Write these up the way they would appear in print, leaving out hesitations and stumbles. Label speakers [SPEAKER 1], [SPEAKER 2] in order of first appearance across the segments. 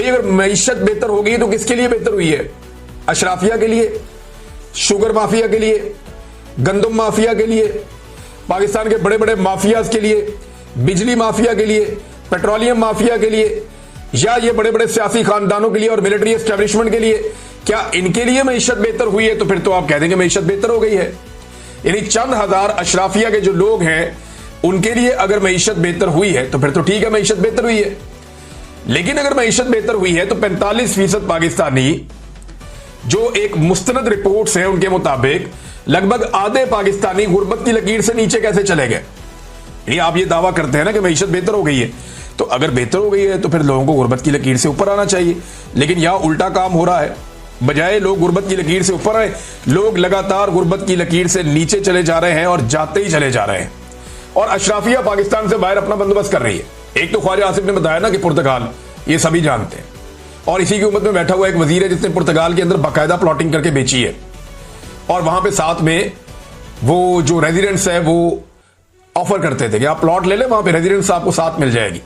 [SPEAKER 1] अगर मईशत बेहतर हो गई तो किसके लिए बेहतर हुई है? अशराफिया के लिए, शुगर माफिया के लिए, गंदम माफिया के लिए, पाकिस्तान के बड़े बड़े माफियाज के लिए, बिजली माफिया के लिए, पेट्रोलियम माफिया के लिए, या ये बड़े बड़े सियासी खानदानों के लिए और मिलिट्री एस्टेब्लिशमेंट के लिए? क्या इनके लिए मईशत बेहतर हुई है? तो फिर तो आप कह देंगे मईशत बेहतर हो गई है। यानी चंद हजार अशराफिया के जो लोग हैं उनके लिए अगर मईशत बेहतर हुई है तो फिर तो ठीक है, मईशत बेहतर हुई है। लेकिन अगर मईशत बेहतर हुई है तो 45% पाकिस्तानी, जो एक मुस्तनद रिपोर्ट्स हैं उनके मुताबिक लगभग आधे पाकिस्तानी गुर्बत की लकीर से नीचे कैसे चले गए? यानी आप ये दावा करते हैं ना कि मईशत बेहतर हो गई है, तो अगर बेहतर हो गई है तो फिर लोगों को गुर्बत की लकीर से ऊपर आना चाहिए। लेकिन यहां उल्टा काम हो रहा है, बजाय लोग गुर्बत की लकीर से ऊपर आए, लोग लगातार गुर्बत की लकीर से नीचे चले जा रहे हैं और जाते ही चले जा रहे हैं। और अशराफिया पाकिस्तान से बाहर अपना बंदोबस्त कर रही है। एक तो ख्वाजा आसिफ ने बताया ना कि पुर्तगाल, ये सभी जानते हैं, और इसी की उम्मत में बैठा हुआ एक वजीर है जिसने पुर्तगाल के अंदर बाकायदा प्लॉटिंग करके बेची है, और वहां पे साथ में वो जो रेजिडेंट्स है वो ऑफर करते थे कि आप प्लॉट ले लें, वहां पे रेजिडेंट्स आपको साथ मिल जाएगी।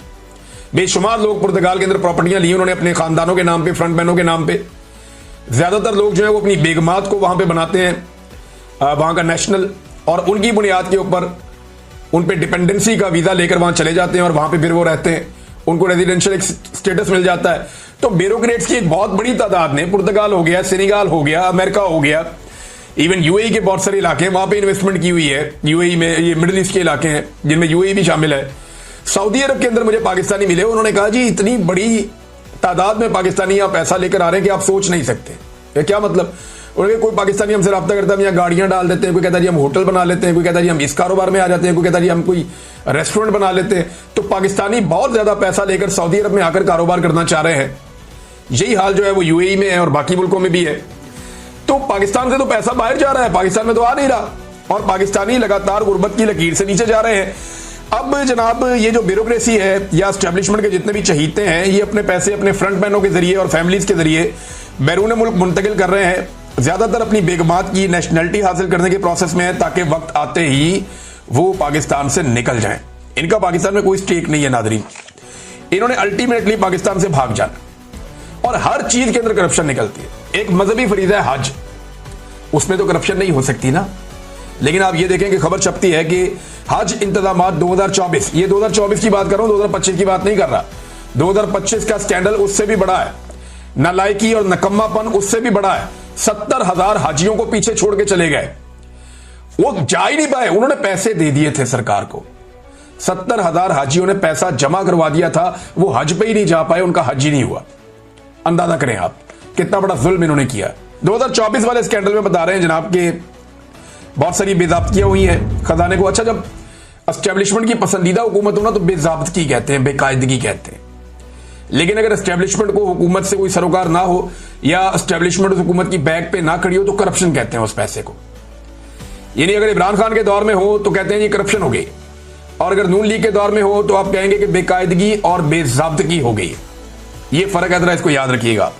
[SPEAKER 1] बेशुमार लोग पुर्तगाल के अंदर प्रॉपर्टियां ली उन्होंने अपने खानदानों के नाम पे, फ्रंट मैनों के नाम पे। ज्यादातर लोग जो है वो अपनी बेगमात को वहां पे बनाते हैं वहां का नेशनल, और उनकी बुनियाद के ऊपर उन पे डिपेंडेंसी का वीजा लेकर वहां चले जाते हैं और वहां पे फिर वो रहते हैं, उनको रेजिडेंशियल स्टेटस मिल जाता है। तो ब्यूरोक्रेट्स की एक बहुत बड़ी तादाद ने, पुर्तगाल हो गया, सेनेगाल हो गया, अमेरिका हो गया, इवन यूएई के बहुत सारे इलाके वहां पे इन्वेस्टमेंट की हुई है। यूएई में ये मिडिल ईस्ट के इलाके हैं जिनमें यूएई भी शामिल है। सऊदी अरब के अंदर मुझे पाकिस्तानी मिले, उन्होंने कहा जी इतनी बड़ी तादाद में पाकिस्तानी यहाँ पैसा लेकर आ रहे हैं कि आप सोच नहीं सकते। ये क्या मतलब? उन्होंने कोई पाकिस्तानी हमसे रब्ता करता है, हम यहाँ गाड़ियां डाल देते हैं, कोई कहता है जी हम होटल बना लेते हैं, कोई कहता है जी हम इस कारोबार में आ जाते हैं, कोई कहता है जी हम कोई रेस्टोरेंट बना लेते हैं। तो पाकिस्तानी बहुत ज्यादा पैसा लेकर सऊदी अरब में आकर कारोबार करना चाह रहे हैं। यही हाल जो है वो यूएई में है और बाकी मुल्कों में भी है। तो पाकिस्तान से तो पैसा बाहर जा रहा है, पाकिस्तान में तो आ नहीं रहा, और पाकिस्तानी लगातार गुर्बत की लकीर से नीचे जा रहे हैं। अब जनाब ये जो ब्यूरोक्रेसी है या एस्टेब्लिशमेंट के जितने भी चहीते हैं, ये अपने पैसे अपने फ्रंट मैनों के जरिए और फैमिलीज के जरिए बैरून मुल्क मुंतकिल कर रहे हैं। ज्यादातर अपनी बेगमात की नेशनलिटी हासिल करने के प्रोसेस में है ताकि वक्त आते ही वो पाकिस्तान से निकल जाएं। इनका पाकिस्तान में कोई स्टेक नहीं है नादरीन, इन्होंने अल्टीमेटली पाकिस्तान से भाग जाना, और हर चीज के अंदर करप्शन निकलती है। एक मजहबी फरीजा है हज, उसमें तो करप्शन नहीं हो सकती ना। लेकिन आप ये देखें कि खबर छपती है कि हज इंतजामात 2024, ये 2024 की बात कर रहा हूं, 2025 की बात नहीं कर रहा। 2025 का स्कैंडल उससे भी बड़ा है, नालायकी और नकम्मापन उससे भी बड़ा है। 70,000 हाजियों को पीछे छोड़ के चले गए, वो जा ही नहीं पाए, उन्होंने पैसे दे दिए थे सरकार को। 70,000 हाजियों ने पैसा जमा करवा दिया था, वो हज पे ही नहीं जा पाए, उनका हज ही नहीं हुआ। अंदाजा करें आप कितना बड़ा जुल्म इन्होंने किया। 2024 वाले स्कैंडल में बता रहे हैं जनाब के बहुत सारी बेजाब्तियां हुई हैं खजाने को। अच्छा, जब एस्टेब्लिशमेंट की पसंदीदा हुकूमत हो ना तो बेजाब्तगी कहते हैं, बेकायदगी कहते हैं। लेकिन अगर एस्टेब्लिशमेंट को हुकूमत से कोई सरोकार ना हो या एस्टेब्लिशमेंट हुकूमत की बैक पे ना खड़ी हो तो करप्शन कहते हैं उस पैसे को। यानी अगर इमरान खान के दौर में हो तो कहते हैं ये करप्शन हो गई, और अगर नून लीग के दौर में हो तो आप कहेंगे कि बेकायदगी और बेजाब्तगी हो गई। ये फर्क है, जरा इसको याद रखिएगा।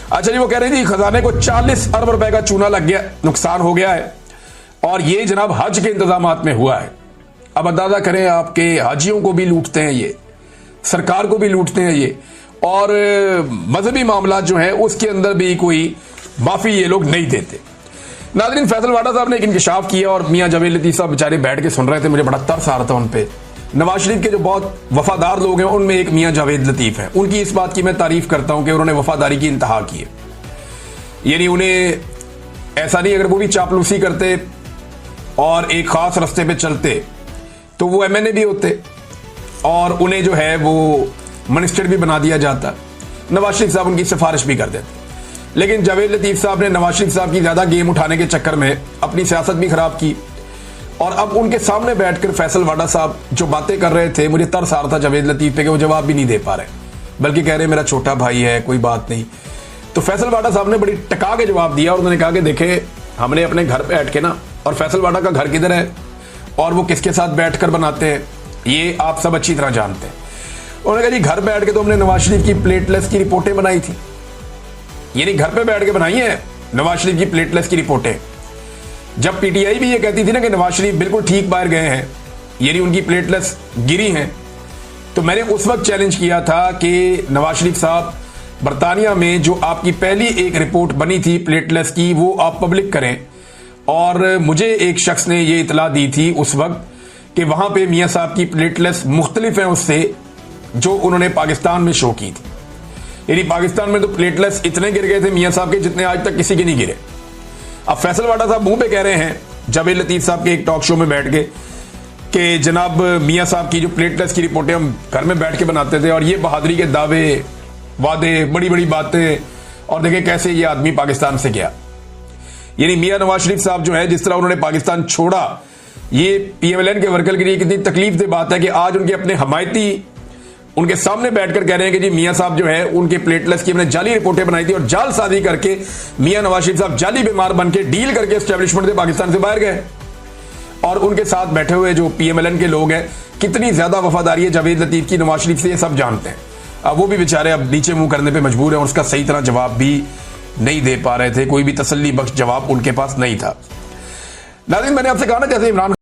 [SPEAKER 1] अच्छा जी, वो कह रही थी खजाने को 40 अरब रुपए का चूना लग गया, नुकसान हो गया है, और ये जनाब हज के इंतजामात में हुआ है। अब अंदाजा करें, आपके हाजियों को भी लूटते हैं ये, सरकार को भी लूटते हैं ये, और मजहबी मामला जो है उसके अंदर भी कोई माफी ये लोग नहीं देते। नाज़रीन, फैसल वाडा साहब ने एक इंकशाफ किया और मियां जावेद लतीफ साहब बेचारे बैठ के सुन रहे थे, मुझे बड़ा तरस आ रहा था उन पे। नवाज शरीफ के जो बहुत वफादार लोग हैं उनमें एक मियां जावेद लतीफ है, उनकी इस बात की मैं तारीफ करता हूं कि उन्होंने वफादारी की इंतहा की है। यानी उन्हें ऐसा नहीं, अगर वो भी चापलूसी करते और एक खास रास्ते पे चलते तो वो एमएनए भी होते और उन्हें जो है वो मिनिस्टर भी बना दिया जाता, नवाज शरीफ साहब उनकी सिफारिश भी कर देते। लेकिन जावेद लतीफ साहब ने नवाज शरीफ साहब की ज्यादा गेम उठाने के चक्कर में अपनी सियासत भी खराब की, और अब उनके सामने बैठकर फैसल वाडा साहब जो बातें कर रहे थे, मुझे तरस आ रहा था जावेद लतीफ पे कि वो जवाब भी नहीं दे पा रहे, बल्कि कह रहे मेरा छोटा भाई है, कोई बात नहीं। तो फैसल वाडा साहब ने बड़ी टका के जवाब दिया और उन्होंने कहा कि देखे, हमने अपने घर बैठ के ना, और फैसल वाडा का घर किधर है और वो किसके साथ बैठकर बनाते हैं ये आप सब अच्छी तरह जानते हैं। उन्होंने कहा जी घर बैठ के तो हमने नवाज शरीफ की प्लेटलेस की रिपोर्टें बनाई थी, यानी घर पे बैठ के बनाई है नवाज शरीफ की प्लेटलेस की रिपोर्टें। जब पीटीआई भी ये कहती थी ना कि नवाज शरीफ बिल्कुल ठीक बाहर गए हैं, यानी उनकी प्लेटलेस गिरी हैं, तो मैंने उस वक्त चैलेंज किया था कि नवाज शरीफ साहब बर्तानिया में जो आपकी पहली एक रिपोर्ट बनी थी प्लेटलेट्स की, वो आप पब्लिक करें। और मुझे एक शख्स ने ये इतला दी थी उस वक्त कि वहां पे मियां साहब की प्लेटलेट्स मुख्तलिफ हैं उससे जो उन्होंने पाकिस्तान में शो की थी। यानी पाकिस्तान में तो प्लेटलेट्स इतने गिर गए थे मियां साहब के जितने आज तक किसी के नहीं गिरे। अब फैसल वाडा साहब मुंह पे कह रहे हैं जावेद लतीफ साहब के एक टॉक शो में बैठ के कि जनाब मियां साहब की जो प्लेटलेट्स की रिपोर्टें हम घर में बैठ के बनाते थे और ये बहादुरी के दावे वादे बड़ी बड़ी बातें, और देखें कैसे ये आदमी पाकिस्तान से गया। यानी मियां नवाज शरीफ साहब जो है जिस तरह उन्होंने पाकिस्तान छोड़ा, ये पीएमएलएन के वर्कर के लिए कितनी तकलीफ दे बात है कि आज उनके अपने हमायती उनके सामने बैठकर कह रहे हैं कि जी मियां साहब जो है उनके प्लेटलेट्स की हमने जाली रिपोर्टें बनाई थी और जालसाजी करके मियां नवाज शरीफ साहब जाली बीमार बन के डील करके एस्टेब्लिशमेंट से पाकिस्तान से बाहर गए। और उनके साथ बैठे हुए जो पीएमएलएन के लोग हैं, कितनी ज्यादा वफादारी है जावेद लतीफ की नवाज शरीफ से, ये सब जानते हैं। अब वो भी बेचारे अब नीचे मुंह करने पर मजबूर है और उसका सही तरह जवाब भी नहीं दे पा रहे थे, कोई भी तसल्ली बख्श जवाब उनके पास नहीं था। नाज़रीन, मैंने आपसे कहा ना जैसे इमरान